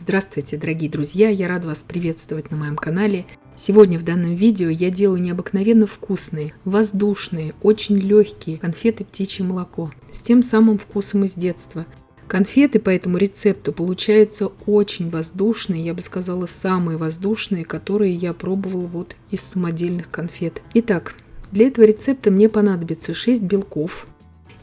Здравствуйте, дорогие друзья! Я рада вас приветствовать на моем канале. Сегодня в данном видео я делаю необыкновенно вкусные, воздушные, очень легкие конфеты «Птичье молоко» с тем самым вкусом из детства. Конфеты по этому рецепту получаются очень воздушные, я бы сказала, самые воздушные, которые я пробовала вот из самодельных конфет. Итак, для этого рецепта мне понадобится 6 белков.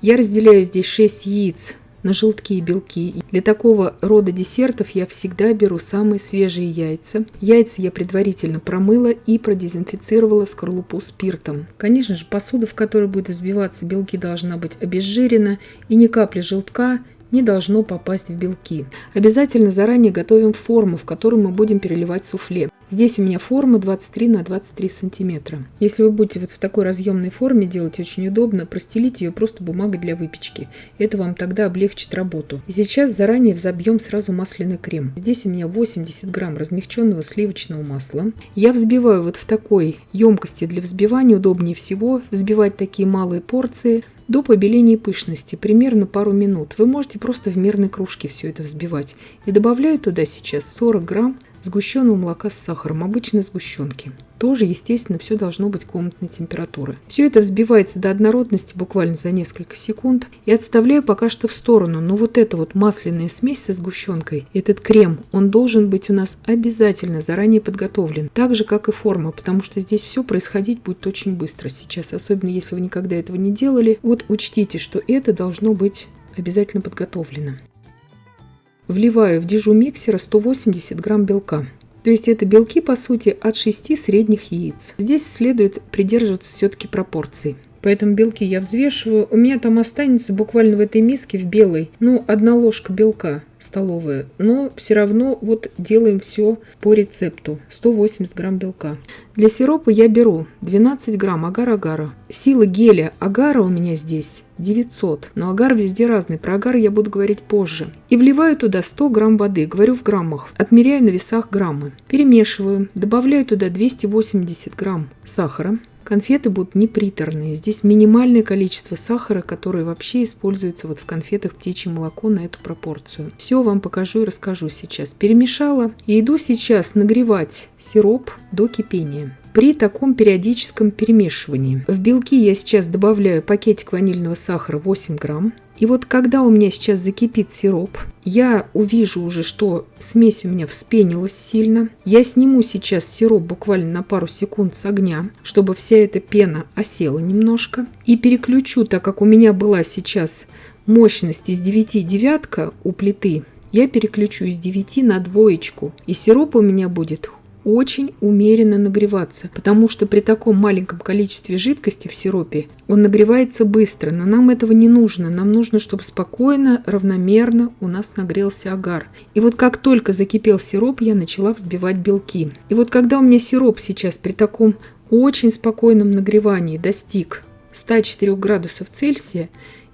Я разделяю здесь 6 яиц на желтки и белки. Для такого рода десертов я всегда беру самые свежие яйца. Яйца я предварительно промыла и продезинфицировала скорлупу спиртом. Конечно же, посуда, в которой будет взбиваться белки, должна быть обезжирена, и ни капли желтка не должно попасть в белки. Обязательно заранее готовим форму, в которую мы будем переливать суфле. Здесь у меня форма 23 на 23 сантиметра. Если вы будете вот в такой разъемной форме делать, очень удобно, простелите ее просто бумагой для выпечки. Это вам тогда облегчит работу. И сейчас заранее взобьем сразу масляный крем. Здесь у меня 80 грамм размягченного сливочного масла. Я взбиваю вот в такой емкости для взбивания. Удобнее всего взбивать такие малые порции до побеления и пышности, примерно пару минут. Вы можете просто в мерной кружке все это взбивать. И добавляю туда сейчас 40 грамм сгущенного молока с сахаром, обычной сгущенки. Тоже, естественно, все должно быть комнатной температуры. Все это взбивается до однородности буквально за несколько секунд. И отставляю пока что в сторону. Но вот эта вот масляная смесь со сгущенкой, этот крем, он должен быть у нас обязательно заранее подготовлен. Так же, как и форма, потому что здесь все происходить будет очень быстро сейчас. Особенно, если вы никогда этого не делали. Вот учтите, что это должно быть обязательно подготовлено. Вливаю в дежу миксера 180 грамм белка. То есть это белки, по сути, от 6 средних яиц. Здесь следует придерживаться все-таки пропорций. Поэтому белки я взвешиваю. У меня там останется буквально в этой миске в белой, 1 ложка белка столовая. Но все равно вот делаем все по рецепту. 180 грамм белка. Для сиропа я беру 12 грамм агар-агара. Сила геля агара у меня здесь 900. Но агар везде разный. Про агар я буду говорить позже. И вливаю туда 100 грамм воды. Говорю в граммах. Отмеряю на весах граммы. Перемешиваю. Добавляю туда 280 грамм сахара. Конфеты будут неприторные. Здесь минимальное количество сахара, которое вообще используется вот в конфетах «Птичье молоко» на эту пропорцию. Все вам покажу и расскажу сейчас. Перемешала и иду сейчас нагревать сироп до кипения. При таком периодическом перемешивании в белки я сейчас добавляю пакетик ванильного сахара 8 грамм. И вот когда у меня сейчас закипит сироп, я увижу уже, что смесь у меня вспенилась сильно. Я сниму сейчас сироп буквально на пару секунд с огня, чтобы вся эта пена осела немножко. И переключу, так как у меня была сейчас мощность из 9 девятка у плиты, я переключу из 9 на двоечку. И сироп у меня будет очень умеренно нагреваться, потому что при таком маленьком количестве жидкости в сиропе он нагревается быстро, но нам этого не нужно. Нам нужно, чтобы спокойно, равномерно у нас нагрелся агар. И вот как только закипел сироп, я начала взбивать белки. И вот когда у меня сироп сейчас при таком очень спокойном нагревании достиг 104 градусов Цельсия,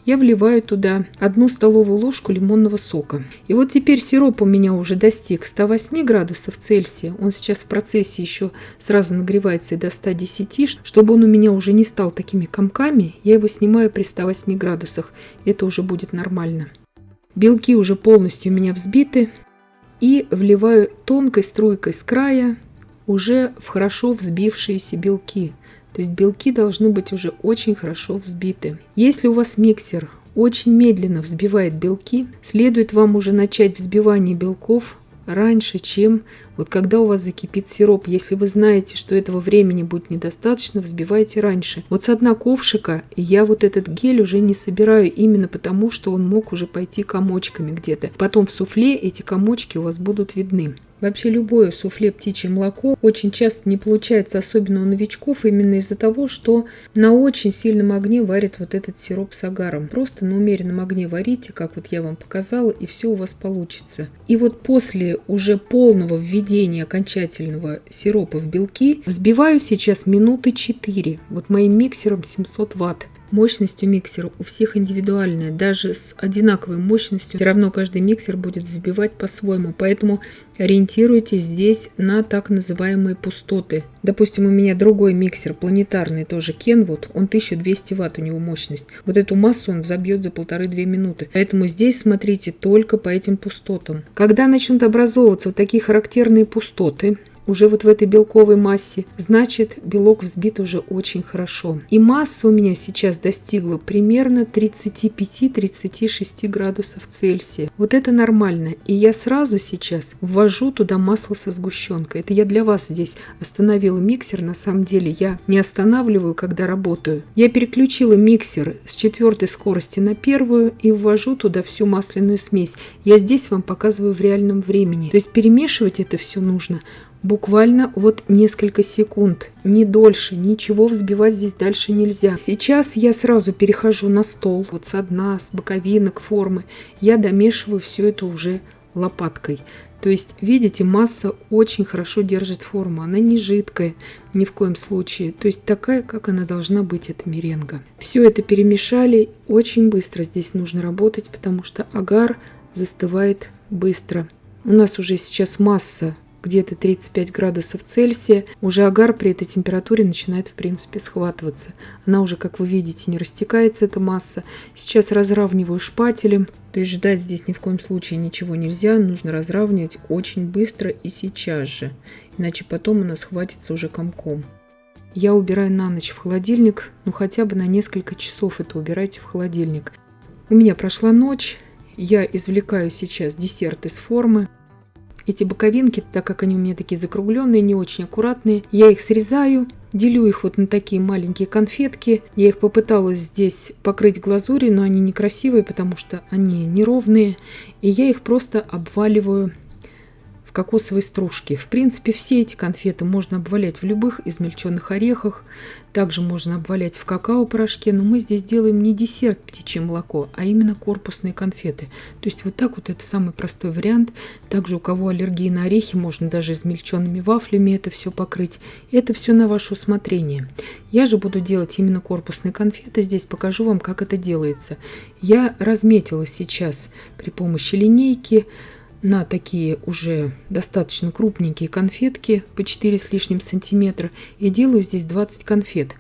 я вливаю туда 1 столовую ложку лимонного сока. И вот теперь сироп у меня уже достиг 108 градусов Цельсия. Он сейчас в процессе еще сразу нагревается до 110. Чтобы он у меня уже не стал такими комками, я его снимаю при 108 градусах. Это уже будет нормально. Белки уже полностью у меня взбиты. И вливаю тонкой струйкой с края уже в хорошо взбившиеся белки. То есть белки должны быть уже очень хорошо взбиты. Если у вас миксер очень медленно взбивает белки, следует вам уже начать взбивание белков раньше, чем вот когда у вас закипит сироп. Если вы знаете, что этого времени будет недостаточно, взбивайте раньше. Вот с дна ковшика я вот этот гель уже не собираю, именно потому, что он мог уже пойти комочками где-то. Потом в суфле эти комочки у вас будут видны. Вообще любое суфле «Птичье молоко» очень часто не получается, особенно у новичков, именно из-за того, что на очень сильном огне варят вот этот сироп с агаром. Просто на умеренном огне варите, как вот я вам показала, и все у вас получится. И вот после уже полного введения окончательного сиропа в белки взбиваю сейчас минуты 4. Вот моим миксером 700 Вт. Мощность у миксера у всех индивидуальная. Даже с одинаковой мощностью все равно каждый миксер будет взбивать по-своему. Поэтому ориентируйтесь здесь на так называемые пустоты. Допустим, у меня другой миксер, планетарный, тоже Kenwood, он 1200 Вт у него мощность. Вот эту массу он взобьет за 1,5-2 минуты. Поэтому здесь смотрите только по этим пустотам. Когда начнут образовываться вот такие характерные пустоты, уже вот в этой белковой массе, значит, белок взбит уже очень хорошо. И масса у меня сейчас достигла примерно 35-36 градусов Цельсия. Вот это нормально. И я сразу сейчас ввожу туда масло со сгущенкой. Это я для вас здесь остановила миксер. На самом деле я не останавливаю, когда работаю. Я переключила миксер с 4 скорости на 1 и ввожу туда всю масляную смесь. Я здесь вам показываю в реальном времени. То есть перемешивать это все нужно буквально вот несколько секунд, не дольше, ничего взбивать здесь дальше нельзя. Сейчас я сразу перехожу на стол, вот со дна, с боковинок формы, я домешиваю все это уже лопаткой. То есть, видите, масса очень хорошо держит форму, она не жидкая ни в коем случае, то есть такая, как она должна быть, эта меренга. Все это перемешали, очень быстро здесь нужно работать, потому что агар застывает быстро. У нас уже сейчас масса где-то 35 градусов Цельсия, уже агар при этой температуре начинает, в принципе, схватываться. Она уже, как вы видите, не растекается, эта масса. Сейчас разравниваю шпателем, то есть ждать здесь ни в коем случае ничего нельзя, нужно разравнивать очень быстро и сейчас же, иначе потом она схватится уже комком. Я убираю на ночь в холодильник, ну хотя бы на несколько часов это убирайте в холодильник. У меня прошла ночь, я извлекаю сейчас десерт из формы. Эти боковинки, так как они у меня такие закругленные, не очень аккуратные, я их срезаю, делю их вот на такие маленькие конфетки. Я их попыталась здесь покрыть глазурью, но они некрасивые, потому что они неровные. И я их просто обваливаю в кокосовой стружке. В принципе, все эти конфеты можно обвалять в любых измельченных орехах. Также можно обвалять в какао-порошке. Но мы здесь делаем не десерт птичье молоко, а именно корпусные конфеты. То есть вот так вот это самый простой вариант. Также у кого аллергия на орехи, можно даже измельченными вафлями это все покрыть. Это все на ваше усмотрение. Я же буду делать именно корпусные конфеты. Здесь покажу вам, как это делается. Я разметила сейчас при помощи линейки на такие уже достаточно крупненькие конфетки по 4 с лишним сантиметра и делаю здесь 20 конфет.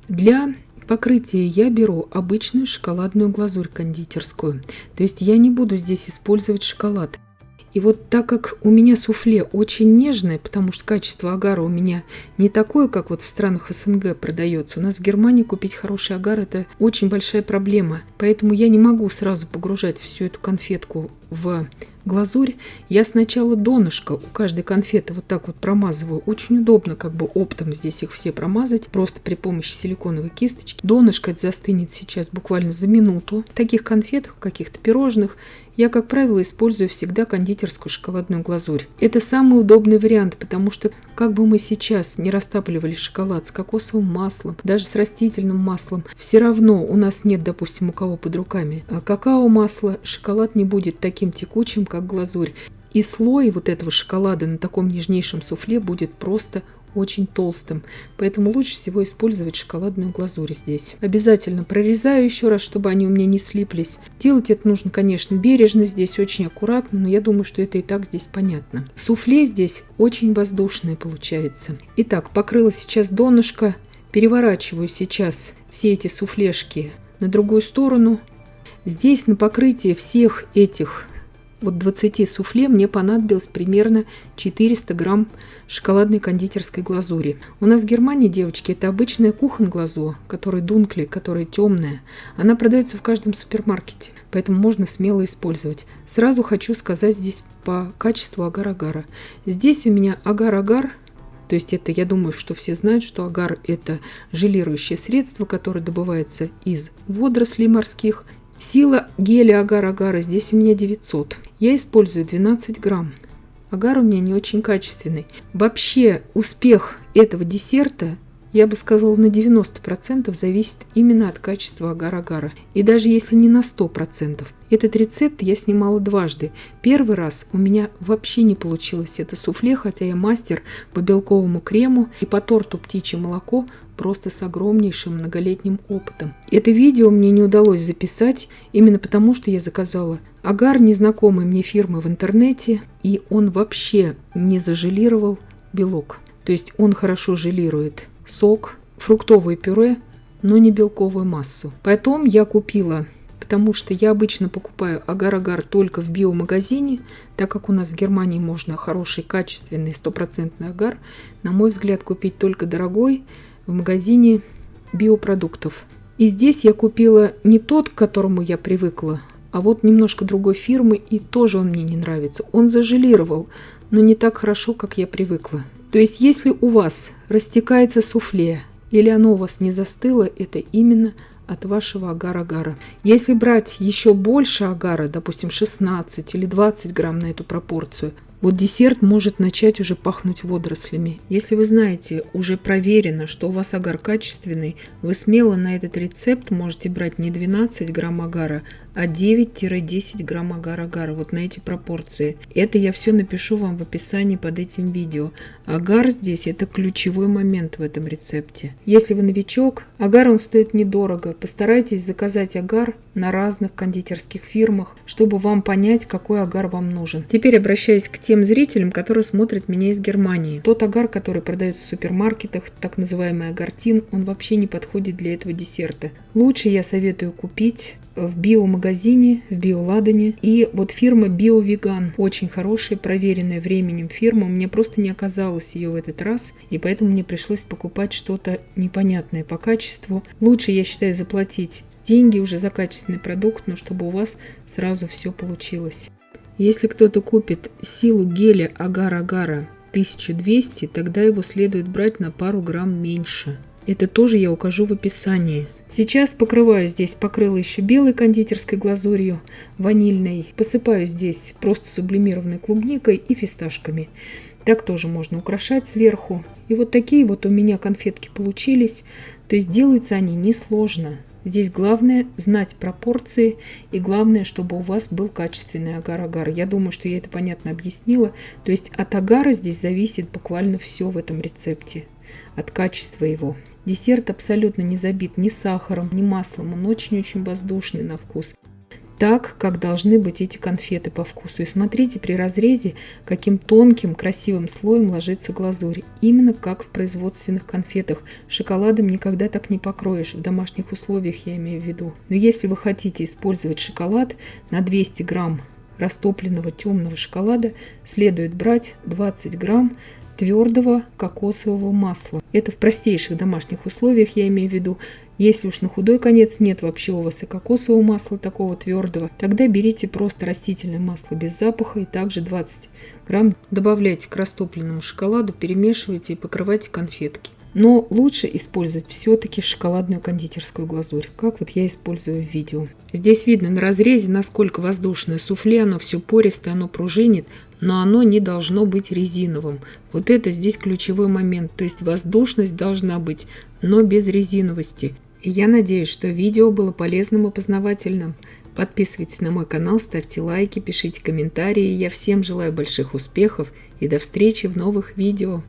Для покрытия я беру обычную шоколадную глазурь кондитерскую, то есть я не буду здесь использовать шоколад. И вот так как у меня суфле очень нежное, потому что качество агара у меня не такое, как вот в странах СНГ продается. У нас в Германии купить хороший агар – это очень большая проблема. Поэтому я не могу сразу погружать всю эту конфетку в глазурь. Я сначала донышко у каждой конфеты вот так вот промазываю. Очень удобно как бы оптом здесь их все промазать, просто при помощи силиконовой кисточки. Донышко это застынет сейчас буквально за минуту. В таких конфетах, каких-то пирожных я, как правило, использую всегда кондитерскую шоколадную глазурь. Это самый удобный вариант, потому что как бы мы сейчас не растапливали шоколад с кокосовым маслом, даже с растительным маслом, все равно у нас нет, допустим, у кого под руками какао-масла, шоколад не будет таким текучим, как глазурь. И слой вот этого шоколада на таком нежнейшем суфле будет просто очень толстым, поэтому лучше всего использовать шоколадную глазурь здесь. Обязательно прорезаю еще раз, чтобы они у меня не слиплись. Делать это нужно, конечно, бережно, здесь очень аккуратно, но я думаю, что это и так здесь понятно. Суфле здесь очень воздушное получается. Итак, покрыла сейчас донышко, переворачиваю сейчас все эти суфлешки на другую сторону. Здесь на покрытие всех этих вот 20 суфле мне понадобилось примерно 400 грамм шоколадной кондитерской глазури. У нас в Германии, девочки, это обычная кухонглазурь, которая дункли, которая темная. Она продается в каждом супермаркете, поэтому можно смело использовать. Сразу хочу сказать здесь по качеству агар-агара. Здесь у меня агар-агар. То есть это, я думаю, что все знают, что агар – это желирующее средство, которое добывается из водорослей морских. Сила геля агар-агара здесь у меня 900. Я использую 12 грамм. Агар у меня не очень качественный. Вообще успех этого десерта, я бы сказала, на 90% зависит именно от качества агар-агара. И даже если не на 100%. Этот рецепт я снимала дважды. Первый раз у меня вообще не получилось это суфле, хотя я мастер по белковому крему и по торту птичье молоко просто с огромнейшим многолетним опытом. Это видео мне не удалось записать именно потому, что я заказала агар незнакомой мне фирмы в интернете, и он вообще не зажелировал белок. То есть он хорошо желирует сок, фруктовое пюре, но не белковую массу. Поэтому я купила, потому что я обычно покупаю агар-агар только в биомагазине, так как у нас в Германии можно хороший, качественный, стопроцентный агар, на мой взгляд, купить только дорогой в магазине биопродуктов. И здесь я купила не тот, к которому я привыкла, а вот немножко другой фирмы, и тоже он мне не нравится. Он зажелировал, но не так хорошо, как я привыкла. То есть, если у вас растекается суфле, или оно у вас не застыло, это именно от вашего агар-агара. Если брать еще больше агара, допустим 16 или 20 грамм на эту пропорцию, вот десерт может начать уже пахнуть водорослями. Если вы знаете, уже проверено, что у вас агар качественный, вы смело на этот рецепт можете брать не 12 грамм агара, а 9-10 грамм агар-агара, вот на эти пропорции. Это я все напишу вам в описании под этим видео. Агар здесь это ключевой момент в этом рецепте. Если вы новичок, агар он стоит недорого. Постарайтесь заказать агар на разных кондитерских фирмах, чтобы вам понять, какой агар вам нужен. Теперь обращаюсь к тем зрителям, которые смотрят меня из Германии. Тот агар, который продается в супермаркетах, так называемый агартин, он вообще не подходит для этого десерта. Лучше я советую купить в биомагазине, в Биоладоне. И вот фирма Биовеган, очень хорошая, проверенная временем фирма. У меня просто не оказалось ее в этот раз, и поэтому мне пришлось покупать что-то непонятное по качеству. Лучше, я считаю, заплатить деньги уже за качественный продукт, но чтобы у вас сразу все получилось. Если кто-то купит силу геля агар-агара 1200, тогда его следует брать на пару грамм меньше. Это тоже я укажу в описании. Сейчас покрываю здесь, покрыла еще белой кондитерской глазурью, ванильной. Посыпаю здесь просто сублимированной клубникой и фисташками. Так тоже можно украшать сверху. И вот такие вот у меня конфетки получились. То есть делаются они несложно. Здесь главное знать пропорции и главное, чтобы у вас был качественный агар-агар. Я думаю, что я это понятно объяснила. То есть от агара здесь зависит буквально все в этом рецепте. От качества его. Десерт абсолютно не забит ни сахаром, ни маслом. Он очень-очень воздушный на вкус. Так, как должны быть эти конфеты по вкусу. И смотрите при разрезе, каким тонким, красивым слоем ложится глазурь. Именно как в производственных конфетах. Шоколадом никогда так не покроешь. В домашних условиях я имею в виду. Но если вы хотите использовать шоколад, на 200 грамм растопленного темного шоколада следует брать 20 грамм твердого кокосового масла. Это в простейших домашних условиях я имею в виду. Если уж на худой конец нет вообще у вас и кокосового масла такого твердого, тогда берите просто растительное масло без запаха и также 20 грамм добавляйте к растопленному шоколаду, перемешивайте и покрывайте конфетки. Но лучше использовать все-таки шоколадную кондитерскую глазурь, как вот я использую в видео. Здесь видно на разрезе, насколько воздушное суфле, оно все пористое, оно пружинит, но оно не должно быть резиновым. Вот это здесь ключевой момент, то есть воздушность должна быть, но без резиновости. И я надеюсь, что видео было полезным и познавательным. Подписывайтесь на мой канал, ставьте лайки, пишите комментарии. Я всем желаю больших успехов и до встречи в новых видео.